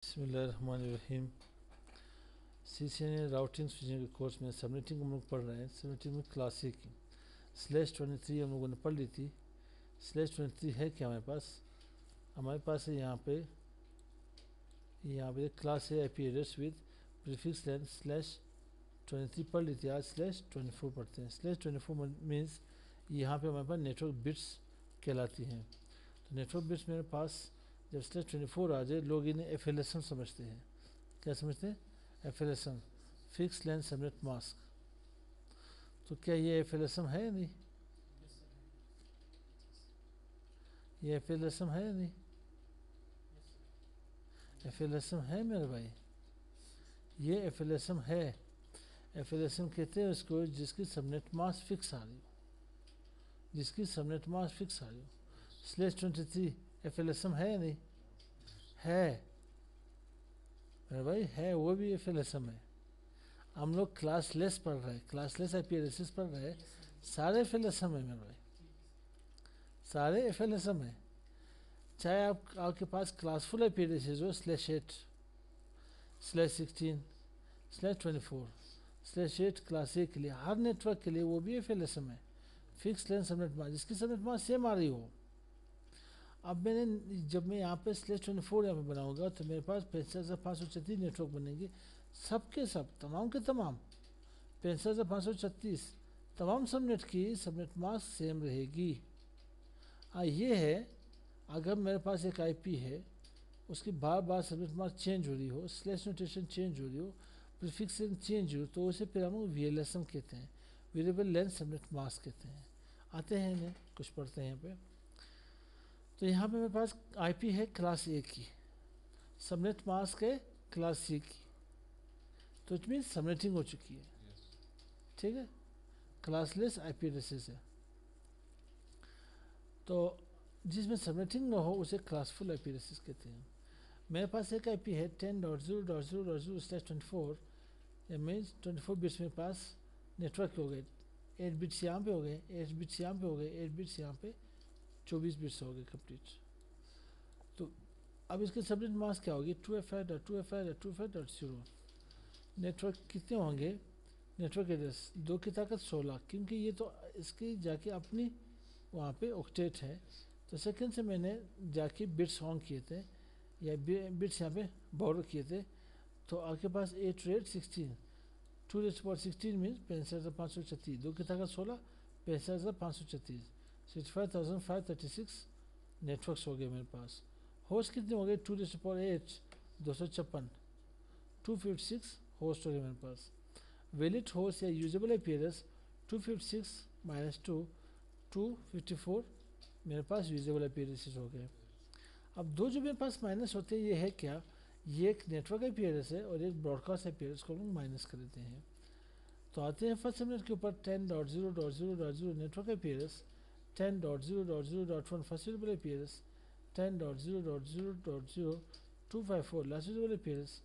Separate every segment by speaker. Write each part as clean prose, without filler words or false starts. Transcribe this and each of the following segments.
Speaker 1: बिस्मिल्लाहिर्रहमानिर्रहीम। CCNA routing switching के course में सबनेटिंग हम लोग पढ़ रहे हैं। सबनेटिंग में क्लासिक /23 हम लोगों ने पढ़ ली थी। /23 है क्या हमारे पास है यहाँ पे क्लास है IP address with prefix length /23 पढ़ ली थी। आज /24 पढ़ते हैं। /24 मीन्स यहाँ पे हमारे पास नेटवर्क बिट्स कहलाती हैं। तो नेटवर्क बिट्स मेरे पास जब /24 आ जाए लोग इन्हें FLSM समझते हैं। क्या समझते हैं? FLSM, fix length subnet mask. तो क्या ये FLSM है या नहीं? ये FLSM है या नहीं? FLSM है मेरे भाई, ये FLSM है। FLSM कहते हैं उसको जिसकी सबनेट मास्क फिक्स आ रही हो, जिसकी सबनेट मास्क फिक्स आ रही हो। /23 FLSM है या नहीं? है मेरे भाई, है, वो भी FLSM है। हम लोग क्लासलेस पढ़ रहे हैं, क्लासलेस IP एड्रेसेस पढ़ रहे हैं, सारे FLSM है मेरे भाई, सारे FLSM है। चाहे आपके पास क्लासफुल IP एड्रेसेस हो /8 /16 /24 /8 क्लासिक के लिए, हर नेटवर्क के लिए वो भी FLSM है, फिक्स लेंथ सबनेट मास्क, जिसकी सबनेट मास्क सेम आ रही हो। अब जब मैं यहाँ पे /24 यहाँ पे बनाऊंगा तो मेरे पास 65,536 नेटवर्क बनेंगे, सबके सब, तमाम के तमाम 65,536 तमाम सबनेट की सबनेट मास्क सेम रहेगी। ये है, अगर मेरे पास एक IP है, उसकी बार बार सबनेट मास्क चेंज हो रही हो, स्लैश नोटेशन चेंज हो रही हो, प्रीफिक्स चेंज हो, तो उसे फिर हम VLSM कहते हैं, वेरिएबल लेंथ सबनेट मास्क कहते हैं। आते हैं इन्हें कुछ पढ़ते हैं यहाँ पे। तो यहाँ पे मेरे पास IP है क्लास A की, सबनेट मास्क है क्लास C की, तो इट मीन सबनेटिंग हो चुकी है। ठीक है, क्लासलेस IP एड्रेसेस है। तो जिसमें सबनेटिंग ना हो उसे क्लासफुल IP एड्रेसेस कहते हैं। मेरे पास एक IP है 10.0.0/24, मीन्स 24 बिट्स मेरे पास नेटवर्क हो गए, 8 बिट्स यहाँ पे हो गए, 8 बिट्स यहाँ पे हो गए, 8 बिट्स यहाँ पे, 24 बिट्स हो गए कंप्लीट। तो अब इसके सबनेट मास्क क्या होगी? 2FI.2FI.2FI.0। नेटवर्क कितने होंगे? नेटवर्क एड्रेस 2 की ताकत 16, क्योंकि ये तो इसकी जाके अपनी वहाँ पे ऑक्टेट है। तो सेकंड से मैंने जाके बिट्स ऑन किए थे, या बिट्स यहाँ पे बोरो किए थे। तो आपके पास 8 रेट 16, 2⁻16 मीन्स 65,536, 2 की ताकत 16, 65,536, 65,536 नेटवर्क्स हो गए मेरे पास। होस्ट कितने हो गए? 2⁸8, 256, 256 होस्ट हो गए मेरे पास। वैलिड होस्ट या यूजेबल IP एड्रेस 256 - 2, 254 मेरे पास यूजेबल IP एड्रेसेस हो गए। अब दो जो मेरे पास माइनस होते हैं, ये है क्या? ये एक नेटवर्क IP एड्रेस है और एक ब्रॉडकास्ट IP एड्रेस को हम माइनस कर देते हैं। तो आते हैं फर्स्ट सबनेट के ऊपर, 10.0.0.0 network IP address, 10.0.0.1 first usable IP address, 10.0.0.0 last usable IP address,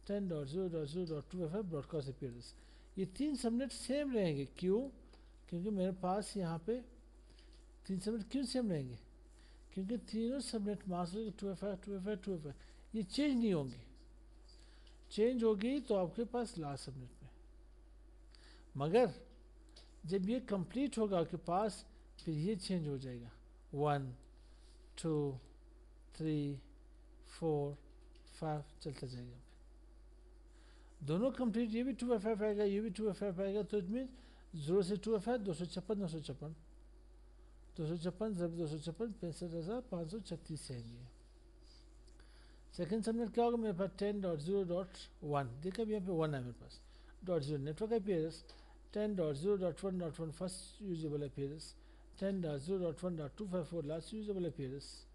Speaker 1: 10.0.0.255 broadcast IP address. ये तीन सबनेट सेम रहेंगे। क्यों? क्योंकि मेरे पास यहाँ पे तीन सबनेट क्यों सेम रहेंगे? क्योंकि तीनों subnet mask 2FI 2FI 2FI ये चेंज नहीं होंगे। चेंज होगी तो आपके पास लास्ट सबनेट में, मगर जब ये कंप्लीट होगा आपके पास, फिर ये चेंज हो जाएगा, 1 2 3 4 5 चलता जाएगा। दोनों कंप्लीट, ये भी 2FI आएगा, ये भी 2FI आएगा, तो इट मीन 0 से 2FI 256 956 256 जब 256 65,536 आएंगे। सेकेंड सबनेट क्या होगा मेरे पास? 10.0.1, देखा भी यहाँ पे 1 है मेरे पास, .0 network IP address, 10.0.1.1 first usable IP address, 10.0.1.254 last usable IP address,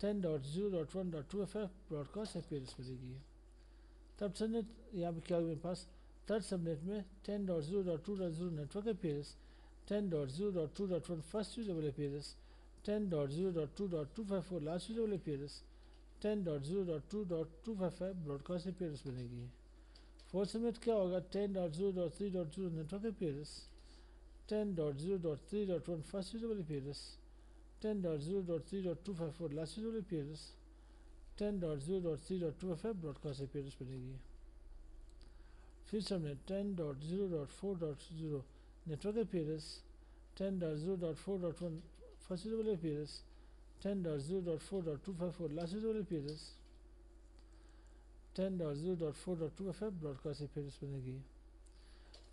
Speaker 1: 10.0.1.2FI broadcast IP address मिलेगी। थर्ड सबनेट यहाँ पे क्या होगा मेरे पास? थर्ड सबनेट में 10.0.2.0 network IP address, 10.0.2.1 first usable IP address, 10.0.2.254 last usable IP address, 10.0.2.255 broadcast IP address बनेगी। Fourth subnet क्या होगा? 10.0.3.0 network IP address, 10.0.3.1 first usable IP address, 10.0.3.254 last usable IP address, 10.0.3.2ff broadcast IP address बनेगी। फिर subnet 10.0.4.0 network IP address, 10.0.4.1 first usable IP address, 10.0.4.254 last usable IP address, 10.0.4.2ff broadcast IP address बनेगी।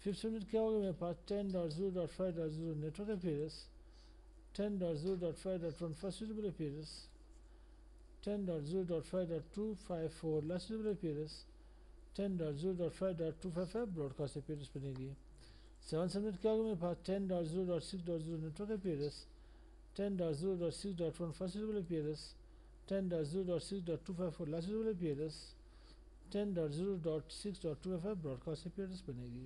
Speaker 1: Fifth subnet क्या होगा मेरे पास 10.0.5.0 network IP address, 10.0.5.1 first usable IP address, 10.0.5.254 last usable IP address, 10.0.5.255 broadcast IP address बनेगी। Seven subnet क्या होगा मेरे पास 10.0.6.0 network IP address, 10.0.6.1 first usable IP address, 10.0.6.254 last usable IP address, 10.0.6.255 broadcast IP address बनेगी।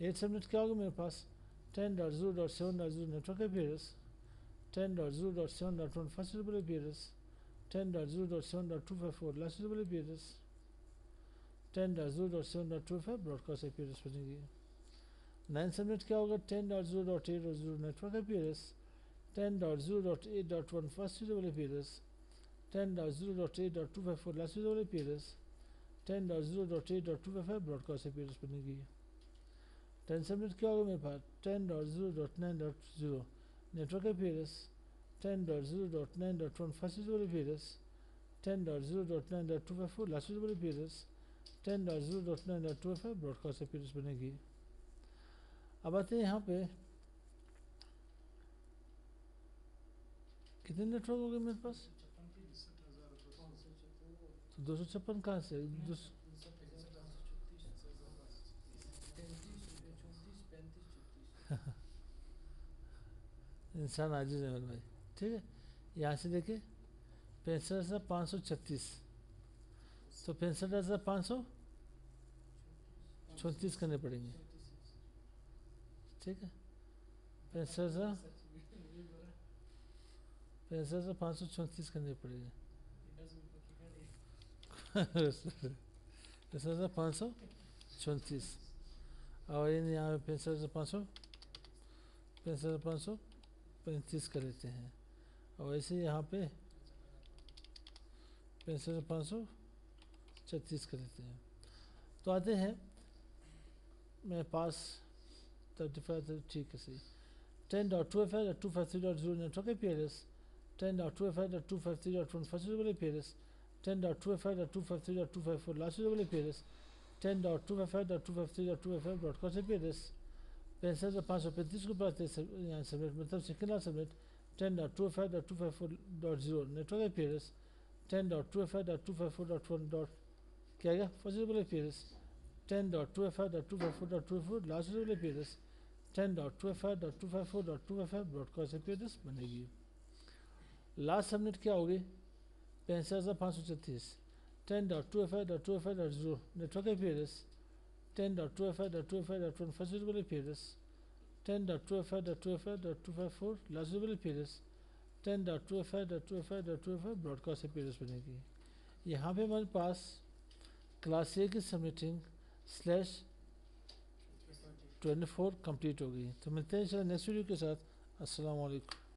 Speaker 1: एट सबनेट क्या होगा मेरे पास 10.0.7.0 network IP address, 10.0.7.1 first usable IP address, 10.0.7.254 last usable IP address, 10.0.7.25 broadcast IP address बनेगी। नाइन सबनेट क्या होगा 10.0.8.0 network IP address, 10.0.8.1 first usable IP address, 10.0.8.254 last usable IP address, 10.0.8.255 broadcast IP address बनेगी। Ten subnet क्या होगा मेरे पास 10.0.9.0 network IP address, 10.0.9.1 first usable IP address, 10.0.9.254 last usable IP address, 10.0.9.25 broadcast IP address बनेगी। अब आते हैं यहाँ पे कितने नेटवर्क हो गए मेरे पास, तो 256 कहाँ से इंसान आजिज है मेरे भाई, ठीक है। यहाँ से देखिए 65,536, तो 65,534 करने पड़ेंगे, ठीक है। 65,534 करने पड़ेंगे 65,534 और यहाँ पे 65,535 कर लेते हैं और ऐसे यहाँ पे 65,536 कर लेते हैं। तो आते हैं मेरे पास 35 ठीक है सही 10.255.253.0 network IP address, 10.255.253.1 first usable IP address, 10.255.253.254 last usable IP address, 10.255.253.255 broadcast IP address, 65,535 को पाते यहाँ सबनेट मतलब second last subnet 10.255.254.0 network IP address, 10.255.254.1 क्या गया first usable IP address, 10.255.254.24 last usable IP address, 10.255.254.255 broadcast IP address बनेगी। Last subnet क्या होगी 65,536 10.255.255.0 network IP address, 10.255.255.1 first usable IP address, 10.255.255.254 last usable IP address, 10.255.255.255 broadcast IP address बनेगी। यहाँ पे हमारे पास class ए की सबनेटिंग /24 कंप्लीट हो गई। तो मिलते हैं नेक्स्ट वीडियो के साथ। अस्सलाम वालेकुम।